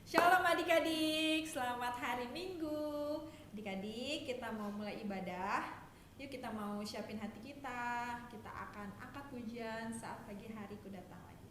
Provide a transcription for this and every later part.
Shalom adik-adik, selamat hari Minggu. Adik-adik, kita mau mulai ibadah. Yuk kita mau siapin hati kita. Kita akan angkat pujian saat pagi hariku datang lagi.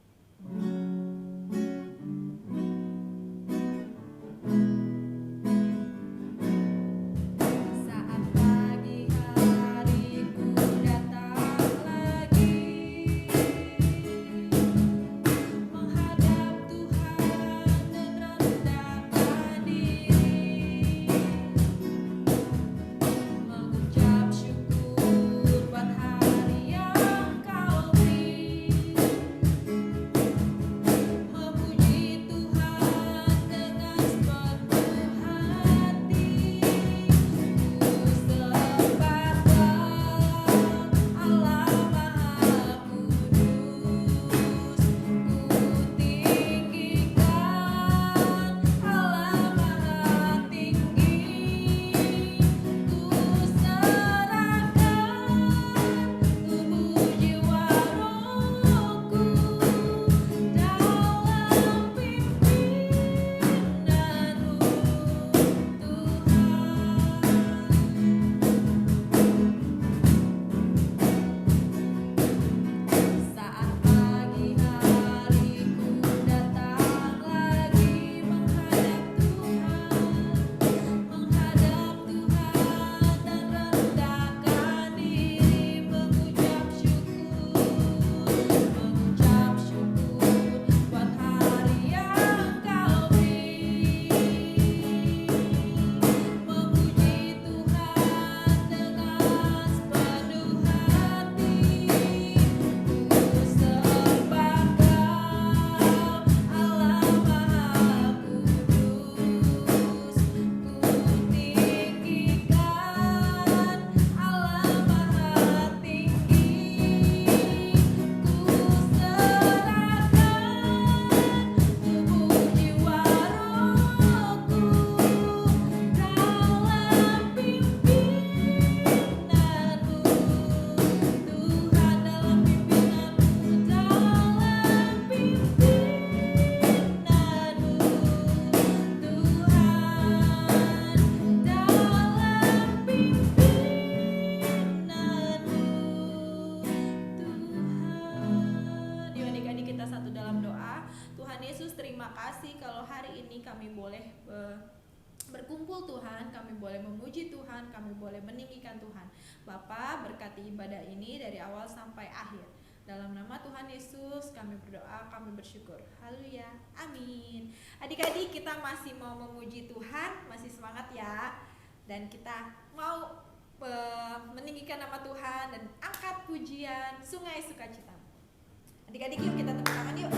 Berkumpul Tuhan, kami boleh memuji Tuhan, kami boleh meninggikan Tuhan. Bapa, berkati ibadah ini dari awal sampai akhir. Dalam nama Tuhan Yesus kami berdoa, kami bersyukur. Haleluya, amin. Adik-adik, kita masih mau memuji Tuhan, masih semangat ya. Dan kita mau meninggikan nama Tuhan dan angkat pujian Sungai Sukacita. Adik-adik, yuk kita tepuk tangan yuk.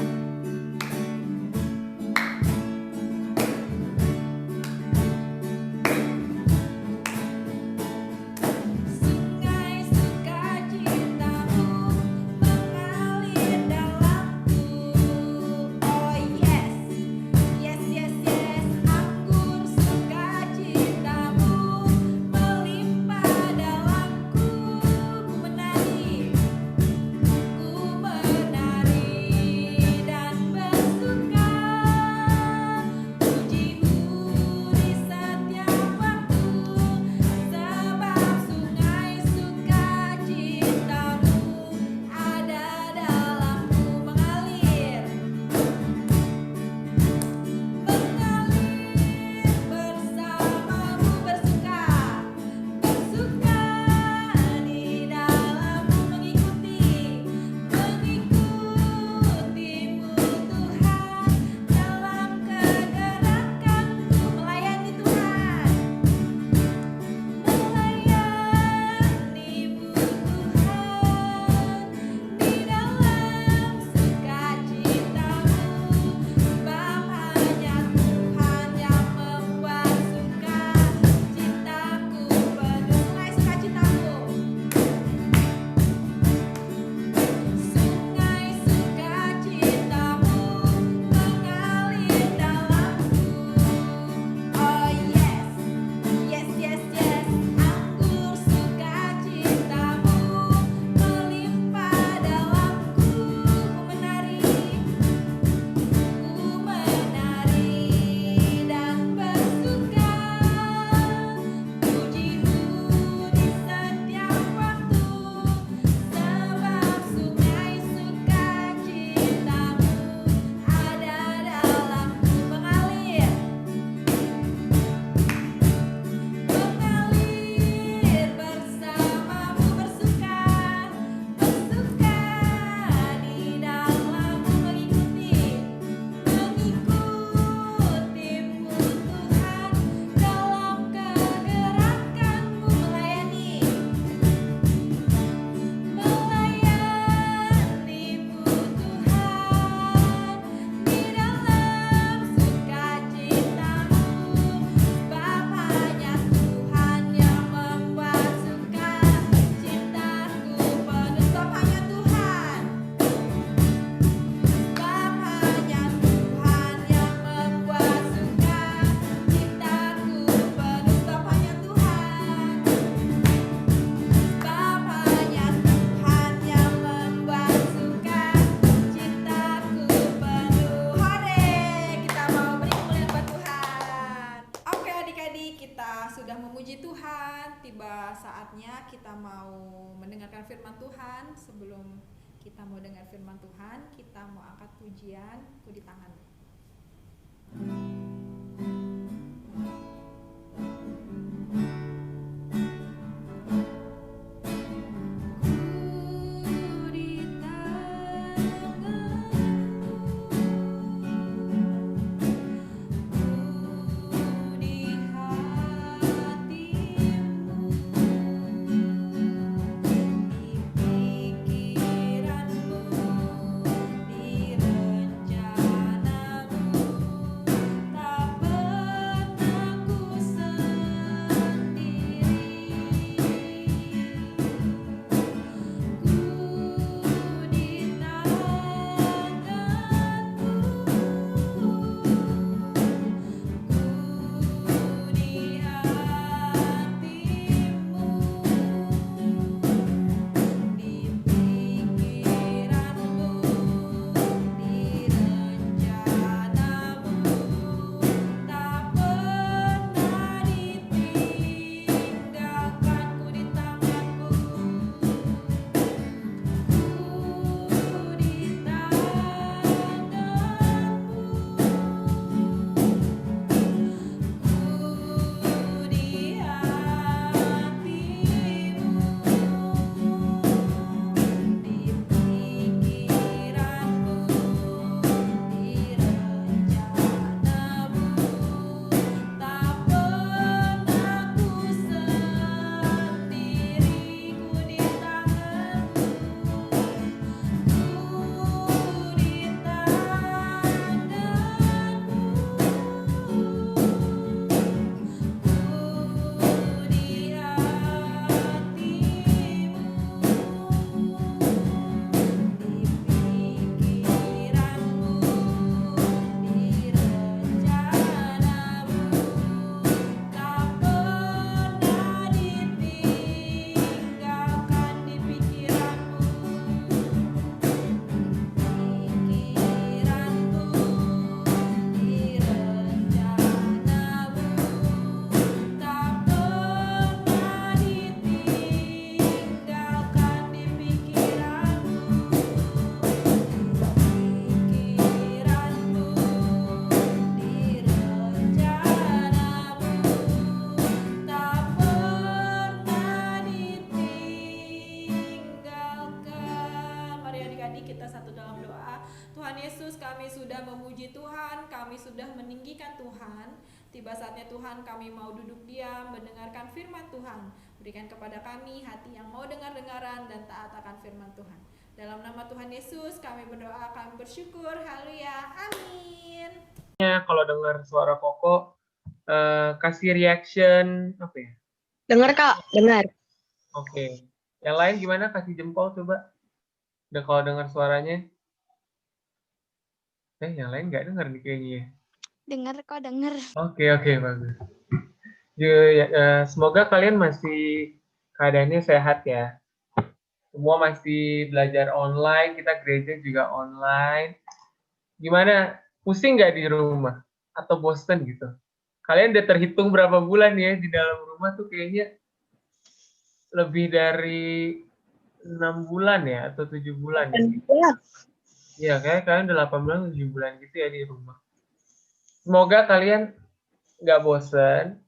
Ku menari saatnya kita mau mendengarkan firman Tuhan. Sebelum kita mau dengar firman Tuhan, kita mau angkat pujian Ku di Tangan-Mu. Tiba saatnya Tuhan, kami mau duduk diam, mendengarkan firman Tuhan. Berikan kepada kami hati yang mau dengar-dengaran dan taat akan firman Tuhan. Dalam nama Tuhan Yesus, kami berdoa, kami bersyukur. Haleluya. Amin. Kalau dengar suara Koko, kasih reaction apa ya? Dengar Kak, dengar. Oke. Yang lain gimana? Kasih jempol coba. Udah kalau dengar suaranya. Yang lain nggak dengar nih kayaknya ya. Dengar kok, dengar. Oke, bagus. Semoga kalian masih keadaannya sehat ya. Semua masih belajar online, kita gereja juga online. Gimana? Pusing nggak di rumah? Atau bosen gitu? Kalian udah terhitung berapa bulan ya di dalam rumah tuh kayaknya lebih dari 6 bulan ya atau 7 bulan ya? Iya, kayak kalian udah 8 bulan, 7 bulan gitu ya di rumah. Semoga kalian nggak bosen.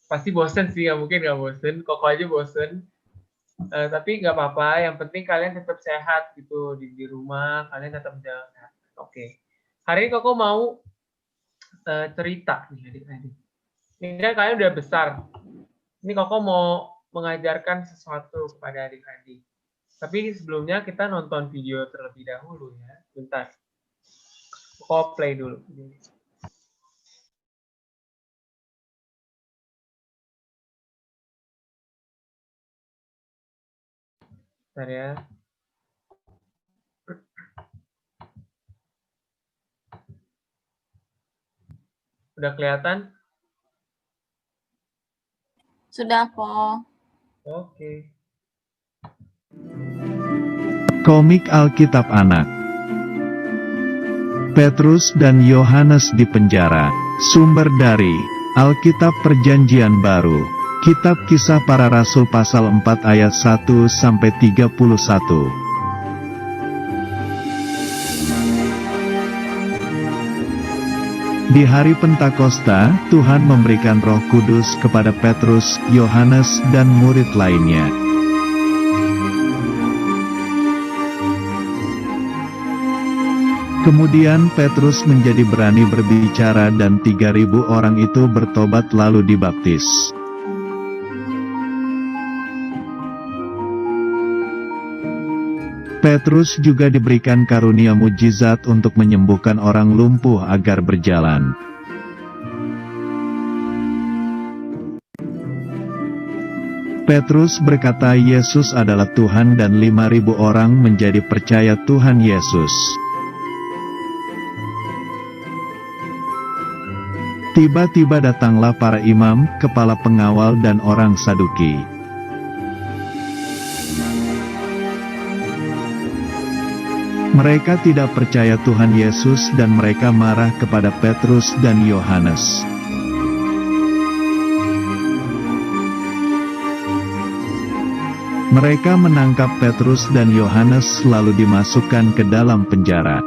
Pasti bosen sih, nggak mungkin nggak bosen. Koko aja bosen. Tapi nggak apa-apa. Yang penting kalian tetap sehat gitu di rumah. Kalian tetap jalan sehat. Oke. Hari ini Koko mau cerita nih adik-adik. Ini kan kalian udah besar. Ini Koko mau mengajarkan sesuatu kepada adik-adik. Tapi sebelumnya kita nonton video terlebih dahulu ya. Bentar. Koko play dulu. Bentar ya. Udah kelihatan? Sudah, Po. Oke. Komik Alkitab Anak. Petrus dan Yohanes di penjara. Sumber dari Alkitab Perjanjian Baru, Kitab Kisah Para Rasul pasal 4 ayat 1-31. Di hari Pentakosta, Tuhan memberikan Roh Kudus kepada Petrus, Yohanes, dan murid lainnya. Kemudian Petrus menjadi berani berbicara dan 3.000 orang itu bertobat lalu dibaptis. Petrus juga diberikan karunia mujizat untuk menyembuhkan orang lumpuh agar berjalan. Petrus berkata Yesus adalah Tuhan dan 5.000 orang menjadi percaya Tuhan Yesus. Tiba-tiba datanglah para imam, kepala pengawal dan orang Saduki. Mereka tidak percaya Tuhan Yesus dan mereka marah kepada Petrus dan Yohanes. Mereka menangkap Petrus dan Yohanes lalu dimasukkan ke dalam penjara.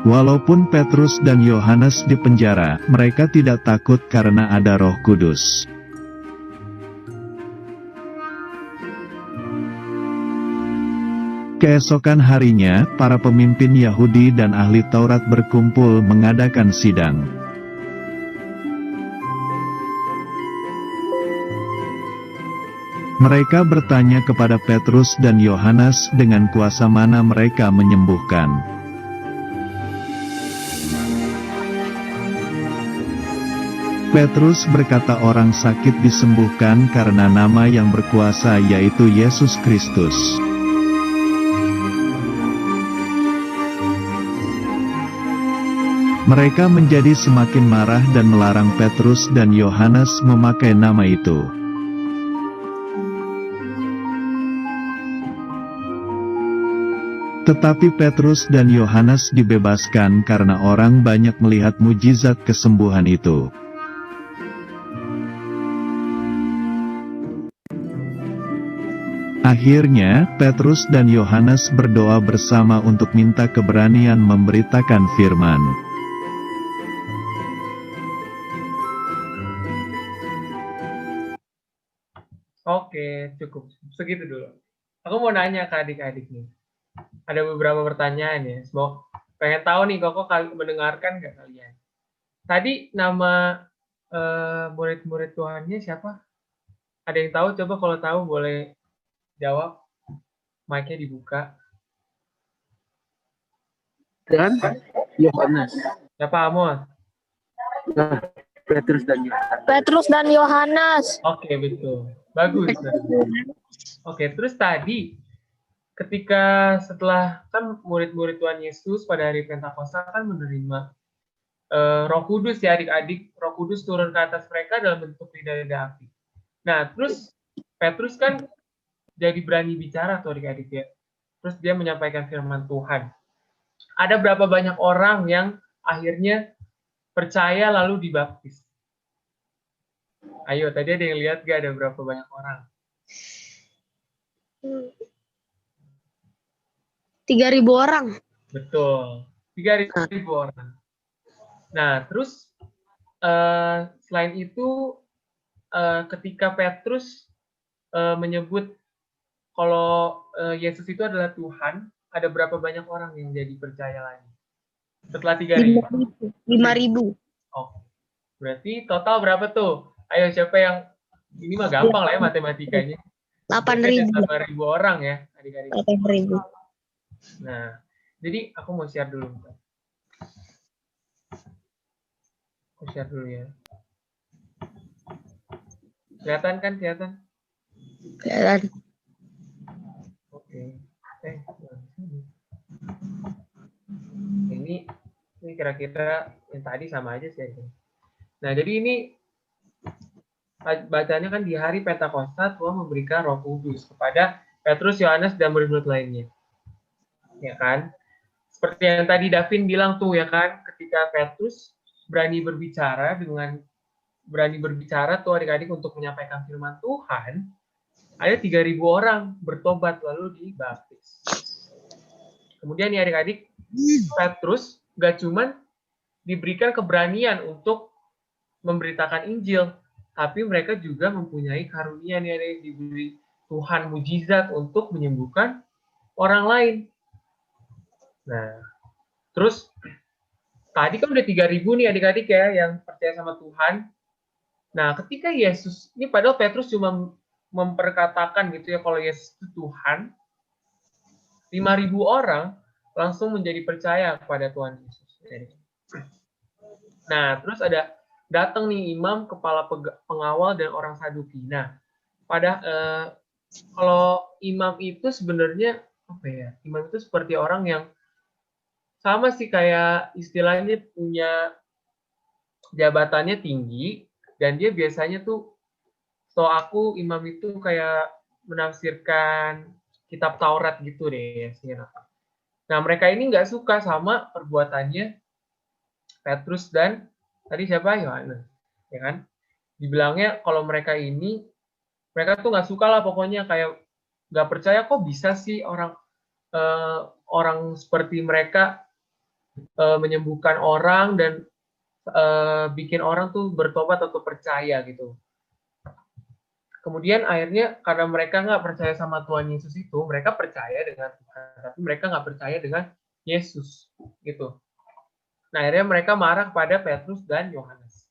Walaupun Petrus dan Yohanes di penjara, mereka tidak takut karena ada Roh Kudus. Keesokan harinya, para pemimpin Yahudi dan ahli Taurat berkumpul mengadakan sidang. Mereka bertanya kepada Petrus dan Yohanes dengan kuasa mana mereka menyembuhkan. Petrus berkata orang sakit disembuhkan karena nama yang berkuasa yaitu Yesus Kristus. Mereka menjadi semakin marah dan melarang Petrus dan Yohanes memakai nama itu. Tetapi Petrus dan Yohanes dibebaskan karena orang banyak melihat mujizat kesembuhan itu. Akhirnya, Petrus dan Yohanes berdoa bersama untuk minta keberanian memberitakan firman. Oke, cukup. Segitu dulu. Aku mau nanya ke adik-adik nih. Ada beberapa pertanyaan ya. Semoga pengen tahu nih, kok mendengarkan nggak kalian? Tadi nama murid-murid Tuhannya siapa? Ada yang tahu? Coba kalau tahu boleh jawab. Mic-nya dibuka. Dan Yohanes. Siapa, Amos? Nah, Petrus dan Yohanes. Petrus dan Yohanes. Oke, betul. Bagus. Oke, terus tadi ketika setelah kan murid-murid Tuhan Yesus pada hari Pentakosta kan menerima Roh Kudus ya adik-adik. Roh Kudus turun ke atas mereka dalam bentuk lidah api. Nah, terus Petrus kan jadi berani bicara tuh adik-adik ya. Terus dia menyampaikan firman Tuhan. Ada berapa banyak orang yang akhirnya percaya lalu dibaptis? Ayo, tadi ada yang lihat gak ada berapa banyak orang? 3.000 orang. Betul, 3.000 orang. Nah, terus selain itu ketika Petrus menyebut kalau Yesus itu adalah Tuhan, ada berapa banyak orang yang jadi percaya lagi? Setelah 3.000? 5.000. Oh, berarti total berapa tuh? Ayo, siapa yang ini mah gampang lah ya matematikanya. 8.000. 8.000 orang ya, adik-adik. 8.000. Nah, jadi aku mau share dulu. Aku share dulu ya. Kelihatan kan? Kelihatan? Kelihatan. Oke. Ini kira-kira yang tadi sama aja sih. Nah, jadi ini bacanya kan di hari Pentakosta Tuhan memberikan Roh Kudus kepada Petrus, Yohanes, dan murid-murid lainnya. Ya kan? Seperti yang tadi Davin bilang tuh ya kan, ketika Petrus berani berbicara tuh adik-adik untuk menyampaikan firman Tuhan, ada 3.000 orang bertobat lalu dibaptis. Kemudian nih adik-adik, Petrus gak cuman diberikan keberanian untuk memberitakan Injil, tapi mereka juga mempunyai karunia nih adik, diberi Tuhan mujizat untuk menyembuhkan orang lain. Nah, terus tadi kan udah 3.000 nih adik-adik ya yang percaya sama Tuhan. Nah, ketika Yesus, ini padahal Petrus cuma memperkatakan gitu ya kalau Yesus itu Tuhan, 5.000 orang langsung menjadi percaya kepada Tuhan Yesus. Nah, terus datang nih imam, kepala pengawal, dan orang Saduki. Nah, kalau imam itu sebenarnya apa ya? Imam itu seperti orang yang sama sih kayak istilahnya punya jabatannya tinggi, dan dia biasanya tuh, so aku imam itu kayak menafsirkan kitab Taurat gitu deh ya. Nah, mereka ini nggak suka sama perbuatannya Petrus dan tadi siapa? Yohanes, ya kan? Dibilangnya kalau mereka tuh nggak suka lah pokoknya, kayak nggak percaya kok bisa sih orang seperti mereka menyembuhkan orang dan bikin orang tuh bertobat atau percaya gitu. Kemudian akhirnya karena mereka nggak percaya sama Tuhan Yesus itu, mereka percaya dengan Tuhan, tapi mereka nggak percaya dengan Yesus gitu. Nah, akhirnya mereka marah kepada Petrus dan Yohanes.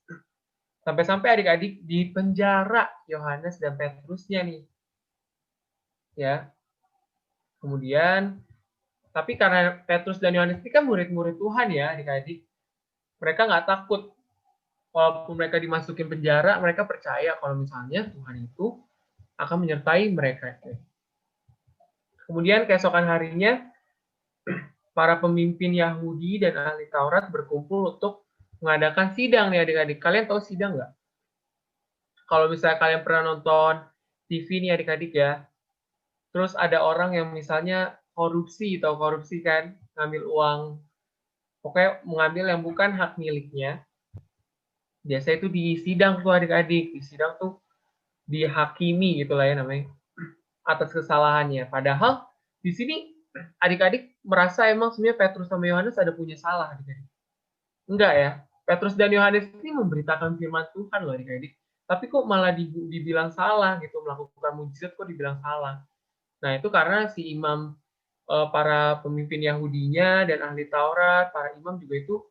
Sampai-sampai adik-adik di penjara Yohanes dan Petrusnya nih. Ya. Kemudian, tapi karena Petrus dan Yohanes ini kan murid-murid Tuhan ya adik-adik. Mereka nggak takut. Walaupun mereka dimasukin penjara, mereka percaya kalau misalnya Tuhan itu akan menyertai mereka. Kemudian keesokan harinya, para pemimpin Yahudi dan ahli Taurat berkumpul untuk mengadakan sidang nih adik-adik. Kalian tahu sidang nggak? Kalau misalnya kalian pernah nonton TV nih adik-adik ya, terus ada orang yang misalnya korupsi kan, ngambil uang, pokoknya mengambil yang bukan hak miliknya. Biasa itu di sidang tuh adik-adik, di sidang tuh dihakimi gitulah ya namanya, atas kesalahannya. Padahal di sini adik-adik merasa emang sebenarnya Petrus sama Yohanes ada punya salah adik-adik. Enggak ya, Petrus dan Yohanes ini memberitakan firman Tuhan loh adik-adik. Tapi kok malah dibilang salah gitu, melakukan mujizat kok dibilang salah. Nah itu karena si imam, para pemimpin Yahudinya dan ahli Taurat, para imam juga itu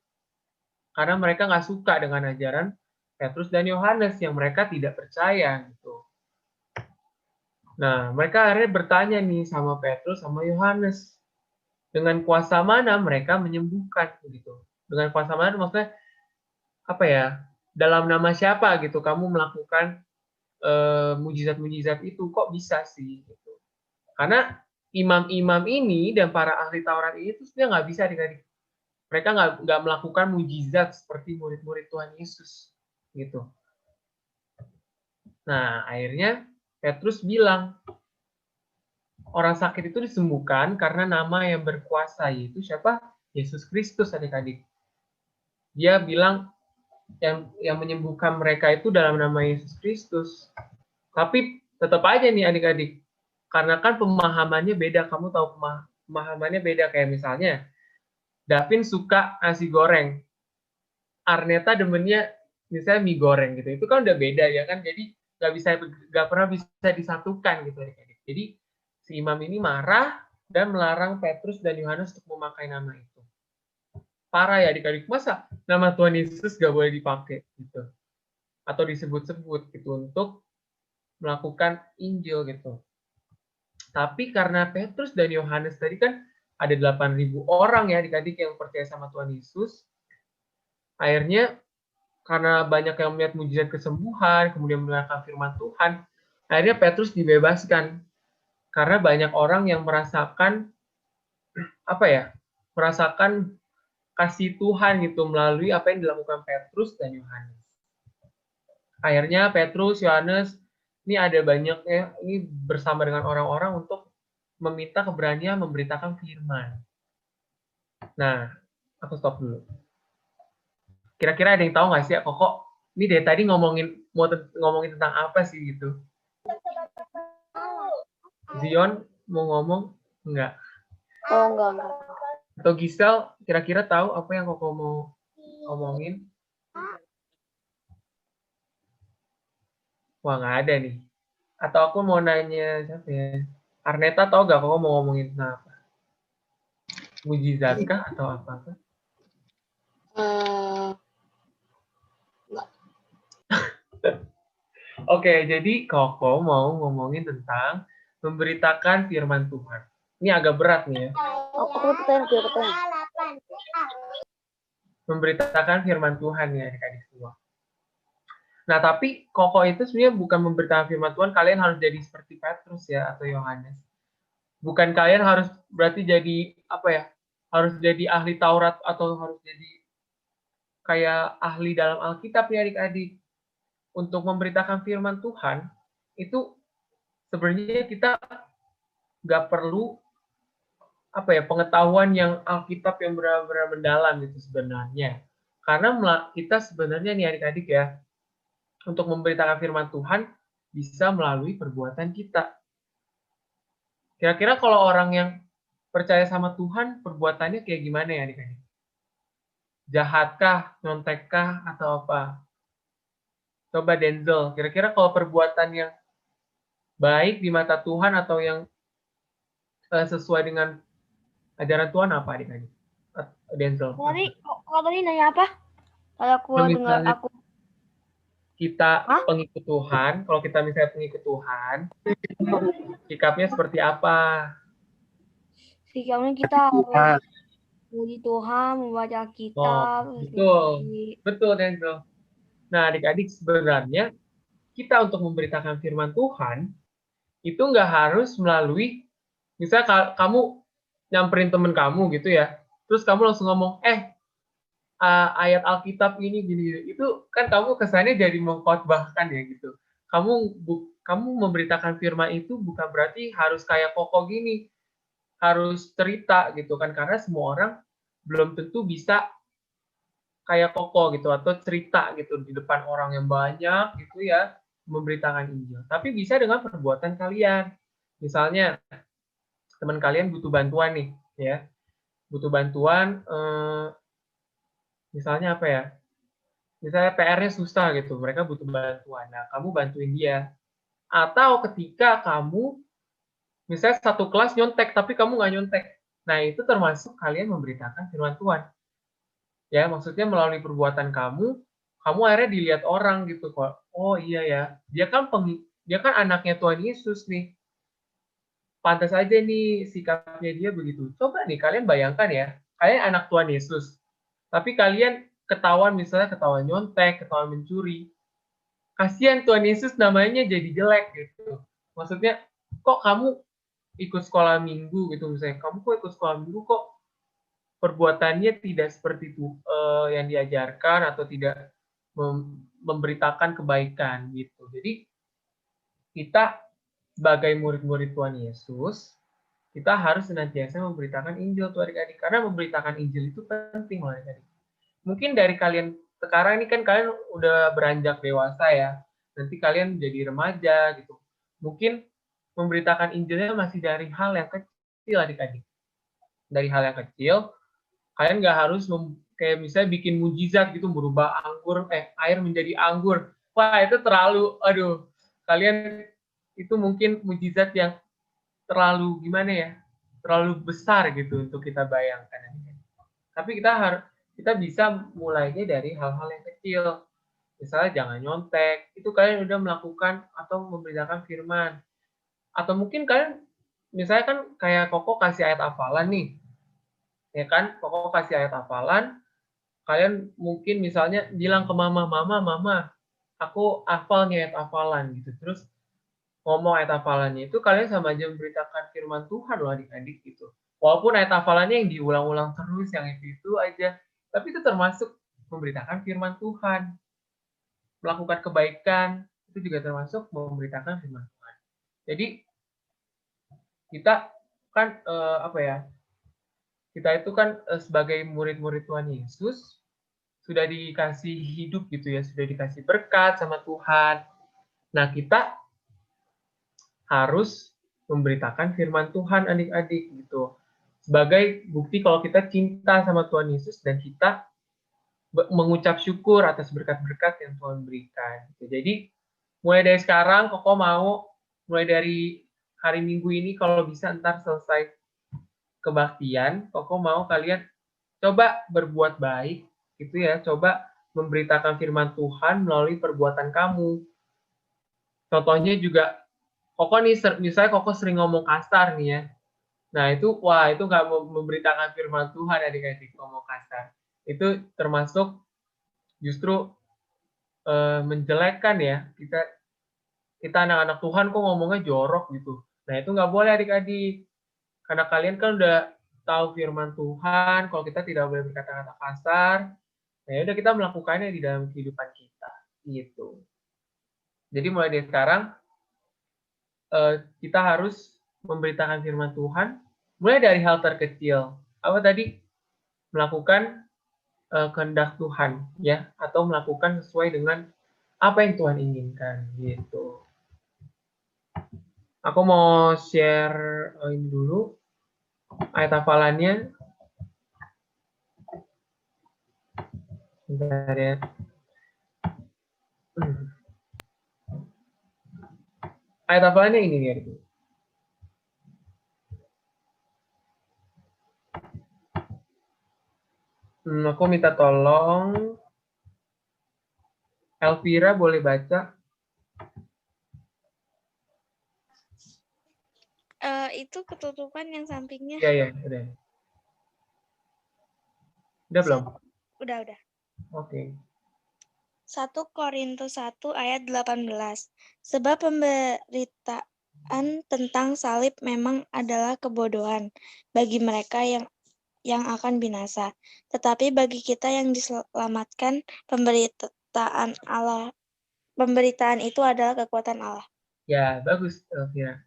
karena mereka nggak suka dengan ajaran Petrus dan Yohanes yang mereka tidak percaya gitu. Nah, mereka akhirnya bertanya nih sama Petrus sama Yohanes, dengan kuasa mana mereka menyembuhkan gitu. Dengan kuasa mana maksudnya apa ya? Dalam nama siapa gitu kamu melakukan mujizat-mujizat itu, kok bisa sih gitu. Karena imam-imam ini dan para ahli Taurat ini tuh sebenarnya nggak bisa adik-adik. Mereka nggak melakukan mujizat seperti murid-murid Tuhan Yesus gitu. Nah, akhirnya Petrus bilang, orang sakit itu disembuhkan karena nama yang berkuasa, yaitu siapa? Yesus Kristus adik-adik. Dia bilang yang menyembuhkan mereka itu dalam nama Yesus Kristus. Tapi tetap aja nih adik-adik, karena kan pemahamannya beda, kamu tahu pemahamannya beda, kayak misalnya Davin suka nasi goreng, Arneta demennya misalnya mie goreng gitu, itu kan udah beda ya kan, jadi nggak pernah bisa disatukan gitu adik-adik. Jadi si imam ini marah dan melarang Petrus dan Yohanes untuk memakai nama itu. Parah ya adik-adik, masa nama Tuhan Yesus nggak boleh dipakai gitu, atau disebut-sebut gitu untuk melakukan Injil gitu. Tapi karena Petrus dan Yohanes tadi kan ada 8.000 orang ya adik-adik yang percaya sama Tuhan Yesus. Akhirnya karena banyak yang melihat mujizat kesembuhan, kemudian mendengarkan firman Tuhan, akhirnya Petrus dibebaskan. Karena banyak orang yang merasakan merasakan kasih Tuhan gitu melalui apa yang dilakukan Petrus dan Yohanes. Akhirnya Petrus, Yohanes ini ada banyak ya, ini bersama dengan orang-orang untuk meminta keberanian memberitakan firman. Nah, aku stop dulu. Kira-kira ada yang tahu nggak sih ya, Koko? Ini dari tadi ngomongin tentang apa sih gitu? Zion mau ngomong nggak? Oh, enggak. Atau Gisel kira-kira tahu apa yang Koko mau ngomongin? Wah, nggak ada nih. Atau aku mau nanya siapa ya? Arneta tahu nggak Koko mau ngomongin tentang apa? Mujizat kah atau apa? Oke, jadi Koko mau ngomongin tentang memberitakan firman Tuhan. Ini agak berat nih ya. Aku bertanya. Memberitakan firman Tuhan ya adik-adik semua. Nah, tapi Koko itu sebenarnya bukan memberitakan firman Tuhan, kalian harus jadi seperti Petrus ya atau Yohanes. Bukan kalian harus berarti jadi apa ya? Harus jadi ahli Taurat atau harus jadi kayak ahli dalam Alkitab ya adik-adik. Untuk memberitakan firman Tuhan itu sebenarnya kita nggak perlu apa ya pengetahuan yang Alkitab yang benar-benar mendalam itu sebenarnya. Karena kita sebenarnya nih adik-adik ya, untuk memberitakan firman Tuhan bisa melalui perbuatan kita. Kira-kira kalau orang yang percaya sama Tuhan, perbuatannya kayak gimana ya adik-adik? Jahatkah, nyontekkah, atau apa? Coba Denzel, kira-kira kalau perbuatan yang baik di mata Tuhan atau yang sesuai dengan ajaran Tuhan apa adik-adik? Denzel. Kalau tadi nanya apa? Kalau aku dengar Misalnya aku kita pengikut Tuhan, kalau kita misalnya pengikut Tuhan, sikapnya seperti apa? sikapnya kita harus puji Tuhan, membaca kitab. Betul Denzel. Nah adik-adik sebenarnya kita untuk memberitakan firman Tuhan itu nggak harus melalui, misalnya kamu nyamperin temen kamu gitu ya, terus kamu langsung ngomong, ayat Alkitab ini gini, itu kan kamu kesannya jadi mengkhotbahkan ya gitu. Kamu memberitakan firman itu bukan berarti harus kayak Koko gini, harus cerita gitu kan, karena semua orang belum tentu bisa kayak Koko gitu atau cerita gitu di depan orang yang banyak gitu ya memberitakan Injil. Tapi bisa dengan perbuatan kalian. Misalnya teman kalian butuh bantuan nih ya, butuh bantuan misalnya apa ya? Misalnya PR-nya susah gitu, mereka butuh bantuan. Nah, kamu bantuin dia. Atau ketika kamu misalnya satu kelas nyontek tapi kamu nggak nyontek. Nah, itu termasuk kalian memberitakan firman Tuhan. Ya, maksudnya melalui perbuatan kamu akhirnya dilihat orang gitu kok. Oh iya ya, dia kan anaknya Tuhan Yesus nih. Pantas aja nih sikapnya dia begitu. Coba nih kalian bayangkan ya, kalian anak Tuhan Yesus. Tapi kalian misalnya ketahuan nyontek, ketahuan mencuri. Kasihan Tuhan Yesus namanya jadi jelek gitu. Maksudnya, kok kamu ikut sekolah minggu gitu misalnya. Kamu kok ikut sekolah minggu kok perbuatannya tidak seperti itu yang diajarkan atau tidak memberitakan kebaikan gitu. Jadi kita sebagai murid-murid Tuhan Yesus, kita harus senantiasa memberitakan Injil tuh adik-adik. Karena memberitakan Injil itu penting loh adik-adik. Mungkin dari kalian sekarang ini kan kalian udah beranjak dewasa ya. Nanti kalian jadi remaja gitu. Mungkin memberitakan Injilnya masih dari hal yang kecil adik-adik. Dari hal yang kecil, kalian nggak harus kayak misalnya bikin mujizat gitu, merubah air menjadi anggur. Wah, itu terlalu, aduh, kalian itu mungkin mujizat yang terlalu gimana ya, terlalu besar gitu untuk kita bayangkan. Tapi kita bisa mulainya dari hal-hal yang kecil. Misalnya jangan nyontek, itu kalian udah melakukan atau memberitakan firman. Atau mungkin kalian, misalnya kan kayak Koko kasih ayat hafalan nih, ya kan, Koko kasih ayat hafalan, kalian mungkin misalnya bilang ke mama, aku hafal nih ayat hafalan gitu. Terus ngomong ayat hafalannya itu kalian sama aja memberitakan firman Tuhan loh adik-adik gitu. Walaupun ayat hafalannya yang diulang-ulang terus, yang itu aja, tapi itu termasuk memberitakan firman Tuhan. Melakukan kebaikan itu juga termasuk memberitakan firman Tuhan. Jadi kita kan kita itu kan sebagai murid-murid Tuhan Yesus sudah dikasih hidup gitu ya, sudah dikasih berkat sama Tuhan. Nah, kita harus memberitakan firman Tuhan adik-adik gitu. Sebagai bukti kalau kita cinta sama Tuhan Yesus dan kita mengucap syukur atas berkat-berkat yang Tuhan berikan. Gitu. Jadi mulai dari sekarang Koko mau mulai dari hari Minggu ini kalau bisa ntar selesai kebaktian, Koko mau kalian coba berbuat baik gitu ya, coba memberitakan firman Tuhan melalui perbuatan kamu. Contohnya juga Koko nih, misalnya Koko sering ngomong kasar nih ya. Nah itu, wah itu nggak memberitakan firman Tuhan adik-adik ngomong kasar. Itu termasuk justru menjelekkan ya. Kita anak-anak Tuhan kok ngomongnya jorok gitu. Nah itu nggak boleh adik-adik. Karena kalian kan udah tahu firman Tuhan, kalau kita tidak boleh berkata-kata kasar, nah udah kita melakukannya di dalam kehidupan kita. Gitu. Jadi mulai dari sekarang, kita harus memberitakan firman Tuhan mulai dari hal terkecil. Apa tadi? Melakukan kehendak Tuhan ya, atau melakukan sesuai dengan apa yang Tuhan inginkan gitu. Aku mau share ini dulu ayat hafalannya. Bentar ya. Ayat hafalannya ini nih. Aku minta tolong Elvira boleh baca? Itu ketutupan yang sampingnya. Iya, udah. Udah belum? Udah. Oke. 1 Korintus 1 ayat 18. Sebab pemberitaan tentang salib memang adalah kebodohan bagi mereka yang akan binasa. Tetapi bagi kita yang diselamatkan, pemberitaan itu adalah kekuatan Allah. Ya, bagus Elvira.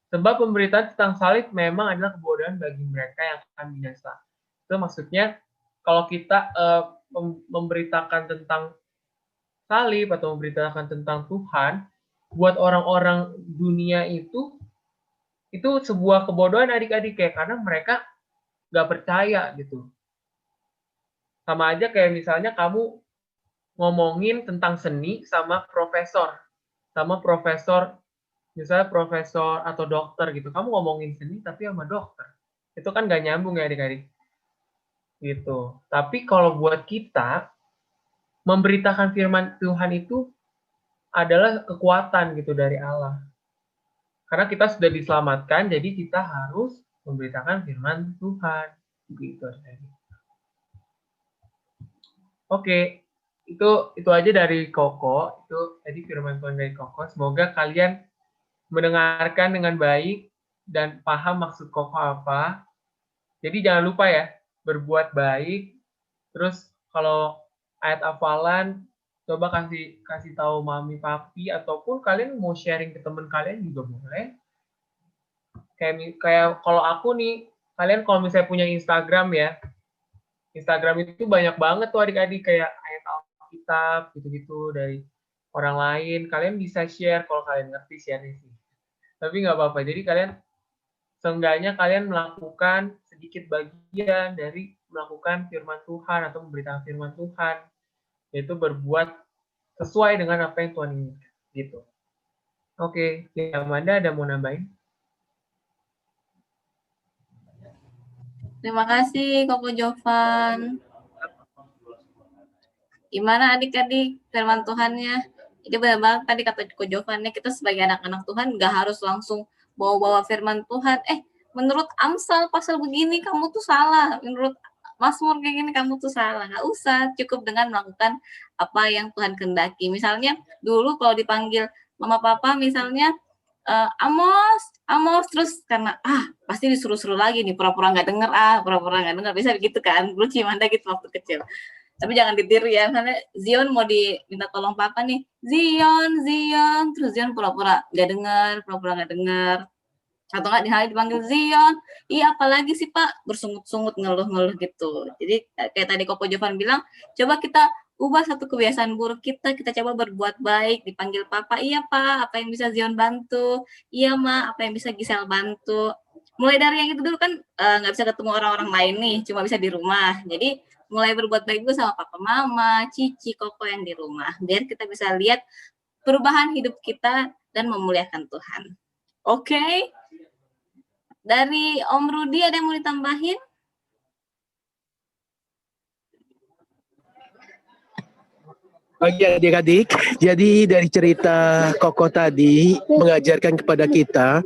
Sebab pemberitaan tentang salib memang adalah kebodohan bagi mereka yang akan binasa. Itu maksudnya kalau kita memberitakan tentang salib atau memberitakan tentang Tuhan, buat orang-orang dunia itu sebuah kebodohan adik-adik ya, karena mereka nggak percaya gitu. Sama aja kayak misalnya kamu ngomongin tentang seni sama profesor, misalnya profesor atau dokter gitu. Kamu ngomongin seni tapi sama dokter. Itu kan nggak nyambung ya adik-adik. Gitu. Tapi kalau buat kita, memberitakan firman Tuhan itu adalah kekuatan gitu dari Allah. Karena kita sudah diselamatkan, jadi kita harus memberitakan firman Tuhan. Gitu. Oke, itu aja dari Koko. Itu tadi firman Tuhan dari Koko. Semoga kalian mendengarkan dengan baik dan paham maksud Koko apa. Jadi jangan lupa ya, berbuat baik. Terus kalau ayat hafalan, coba kasih tahu mami papi, ataupun kalian mau sharing ke teman kalian juga boleh. Kayak kalau aku nih, kalian kalau misalnya punya Instagram ya, Instagram itu banyak banget tuh adik-adik kayak ayat Alkitab gitu-gitu dari orang lain. Kalian bisa share kalau kalian ngerti share sih. Tapi nggak apa-apa. Jadi kalian seenggaknya kalian melakukan sedikit bagian dari melakukan firman Tuhan atau memberitakan firman Tuhan, yaitu berbuat sesuai dengan apa yang Tuhan inginkan. Gitu. Oke, Amanda ada mau nambahin? Terima kasih Koko Jovan. Gimana adik-adik firman Tuhannya? Jadi benar banget tadi kata Koko Jovan, kita sebagai anak-anak Tuhan nggak harus langsung bawa-bawa firman Tuhan. Menurut Amsal pasal begini kamu tuh salah. Menurut Mazmur kayak gini kamu tuh salah. Nggak usah, cukup dengan melakukan apa yang Tuhan kehendaki. Misalnya dulu kalau dipanggil mama papa misalnya Amos terus karena pasti disuruh-suruh lagi nih pura-pura nggak denger bisa gitu kan, lucu Manda gitu waktu kecil. Tapi jangan ditiru ya, karena Zion mau diminta tolong papa nih, Zion terus Zion pura-pura nggak dengar Atau nggak di hari dipanggil Zion, iya apalagi sih Pak, bersungut-sungut ngeluh-ngeluh gitu. Jadi kayak tadi Koko Jovan bilang, coba kita ubah satu kebiasaan buruk kita coba berbuat baik, dipanggil Papa, iya Pak, apa yang bisa Zion bantu, iya Ma, apa yang bisa Gisel bantu. Mulai dari yang itu dulu kan nggak bisa ketemu orang-orang lain nih, cuma bisa di rumah. Jadi mulai berbuat baik dulu sama Papa Mama, Cici, Koko yang di rumah. Biar kita bisa lihat perubahan hidup kita dan memuliakan Tuhan. Oke. Dari Om Rudi ada yang mau ditambahin? Oke adik-adik, jadi dari cerita Koko tadi mengajarkan kepada kita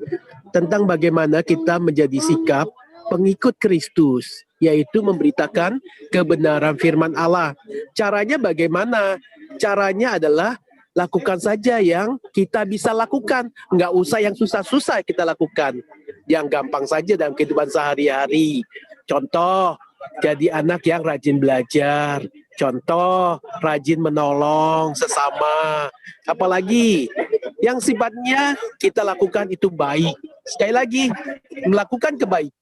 tentang bagaimana kita menjadi sikap pengikut Kristus, yaitu memberitakan kebenaran firman Allah. Caranya bagaimana? Caranya adalah lakukan saja yang kita bisa lakukan. Nggak usah yang susah-susah kita lakukan. Yang gampang saja dalam kehidupan sehari-hari. Contoh, jadi anak yang rajin belajar. Contoh, rajin menolong sesama. Apalagi yang sifatnya kita lakukan itu baik. Sekali lagi, melakukan kebaikan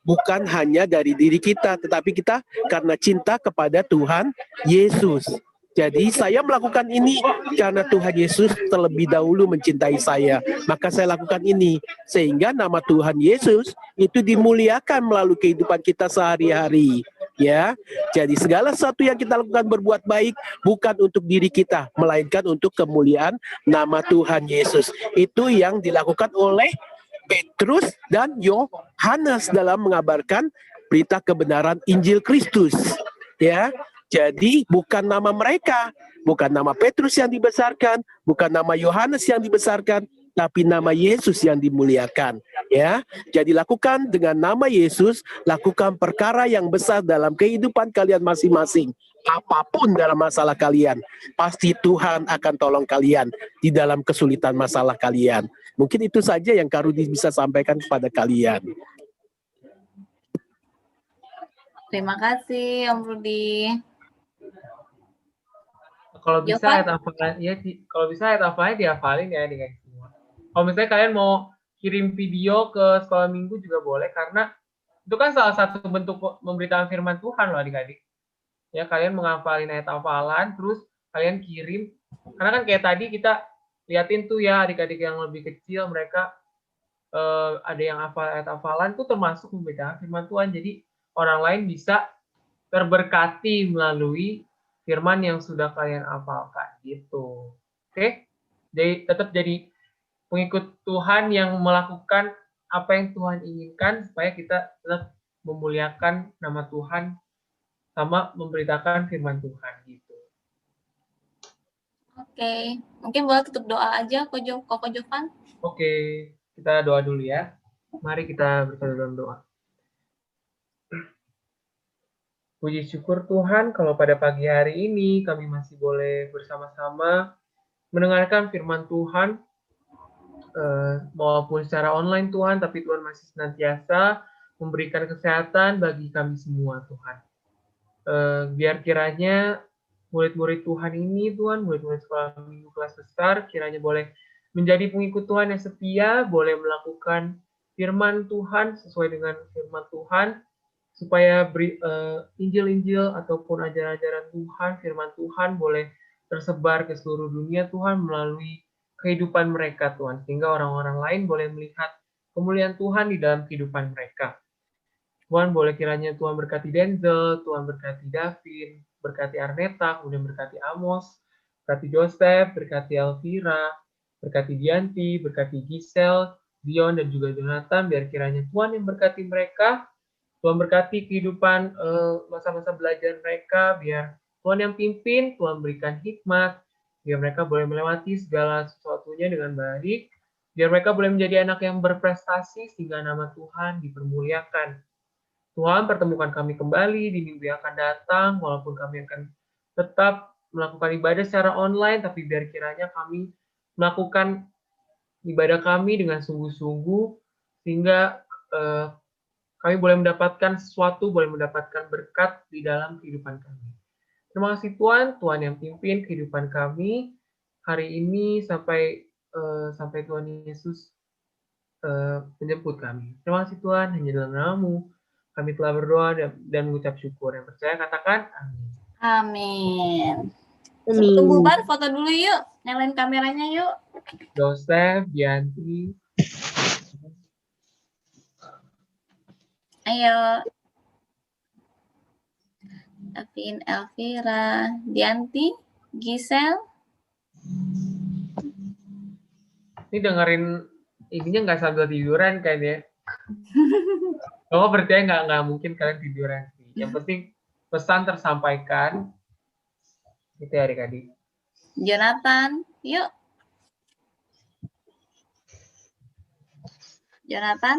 bukan hanya dari diri kita, tetapi kita karena cinta kepada Tuhan Yesus. Jadi saya melakukan ini karena Tuhan Yesus terlebih dahulu mencintai saya. Maka saya lakukan ini. Sehingga nama Tuhan Yesus itu dimuliakan melalui kehidupan kita sehari-hari. Ya, jadi segala sesuatu yang kita lakukan berbuat baik bukan untuk diri kita, melainkan untuk kemuliaan nama Tuhan Yesus. Itu yang dilakukan oleh Petrus dan Yohanes dalam mengabarkan berita kebenaran Injil Kristus. Ya, jadi bukan nama mereka, bukan nama Petrus yang dibesarkan, bukan nama Yohanes yang dibesarkan, tapi nama Yesus yang dimuliakan. Ya, jadi lakukan dengan nama Yesus, lakukan perkara yang besar dalam kehidupan kalian masing-masing. Apapun dalam masalah kalian, pasti Tuhan akan tolong kalian di dalam kesulitan masalah kalian. Mungkin itu saja yang Kak Rudi bisa sampaikan kepada kalian. Terima kasih Om Rudi. Kalau bisa Jovan? ayat hafalan, ya, kalau bisa ayat hafalannya dihafalin ya dengan semua. Kalau misalnya kalian mau kirim video ke sekolah minggu juga boleh, karena itu kan salah satu bentuk memberitakan firman Tuhan loh adik-adik. Ya, kalian menghafalin ayat hafalan, terus kalian kirim. Karena kan kayak tadi kita liatin tuh ya adik-adik yang lebih kecil, mereka ada yang hafal ayat hafalan tuh termasuk memberitakan firman Tuhan. Jadi orang lain bisa terberkati melalui firman yang sudah kalian hafalkan gitu. Oke? Jadi tetap jadi pengikut Tuhan yang melakukan apa yang Tuhan inginkan supaya kita tetap memuliakan nama Tuhan sama memberitakan firman Tuhan gitu. Oke, mungkin boleh tutup doa aja Koko Jovan. Oke, kita doa dulu ya. Mari kita bersatu dalam doa. Puji syukur Tuhan kalau pada pagi hari ini kami masih boleh bersama-sama mendengarkan firman Tuhan, maupun secara online Tuhan, tapi Tuhan masih senantiasa memberikan kesehatan bagi kami semua Tuhan. Biar kiranya murid-murid Tuhan ini Tuhan, murid-murid sekolah minggu kelas besar, kiranya boleh menjadi pengikut Tuhan yang setia, boleh melakukan firman Tuhan sesuai dengan firman Tuhan, supaya Injil-Injil ataupun ajaran-ajaran Tuhan, firman Tuhan boleh tersebar ke seluruh dunia Tuhan melalui kehidupan mereka Tuhan, sehingga orang-orang lain boleh melihat kemuliaan Tuhan di dalam kehidupan mereka. Tuhan boleh kiranya Tuhan berkati Denzel, Tuhan berkati Davin, berkati Arneta, kemudian berkati Amos, berkati Joseph, berkati Elvira, berkati Dianti, berkati Giselle, Dion, dan juga Jonathan, biar kiranya Tuhan yang berkati mereka, Tuhan berkati kehidupan masa-masa belajar mereka, biar Tuhan yang pimpin, Tuhan berikan hikmat, biar mereka boleh melewati segala sesuatunya dengan baik, biar mereka boleh menjadi anak yang berprestasi sehingga nama Tuhan dipermuliakan. Tuhan pertemukan kami kembali di minggu yang akan datang, walaupun kami akan tetap melakukan ibadah secara online, tapi biar kiranya kami melakukan ibadah kami dengan sungguh-sungguh, sehingga kami boleh mendapatkan sesuatu, boleh mendapatkan berkat di dalam kehidupan kami. Terima kasih Tuhan, Tuhan yang pimpin kehidupan kami hari ini sampai Tuhan Yesus menjemput kami. Terima kasih Tuhan, hanya dalam nama-Mu kami telah berdoa dan mengucap syukur. Yang percaya katakan amin. Amin. Sebelum bubar, foto dulu yuk. Nyalain kameranya yuk. Joseph, Dianti, Ayo. Davin, Elvira, Dianti, Gisel. ini dengerin ininya nggak sambil tiduran kan ya? Kalau percaya nggak mungkin kalian tiduran sih. Yang penting pesan tersampaikan. Itu ya adik-adik. Jonathan, yuk. Jonathan,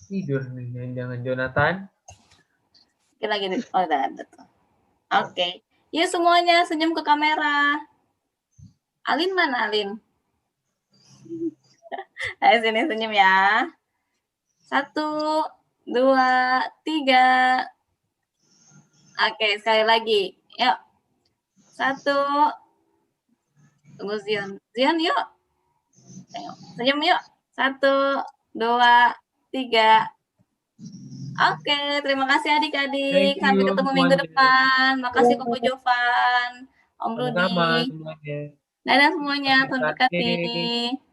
Tidur nih, jangan Jonathan. kita lagi oh udah ada tuh. Oke. Yuk semuanya senyum ke kamera. Alin mana Alin? Ayo sini senyum ya. 1, 2, 3. Oke, sekali lagi. Yuk. 1. Tunggu Zion. Zion yuk. Senyum yuk. 1, 2, 3. Oke, terima kasih adik-adik. Thank Sampai you ketemu minggu semuanya. depan. Makasih Koko Jovan, Om Sama-sama Rudi. semuanya. Dadah semuanya, Tuhan Terima kasih. berkati.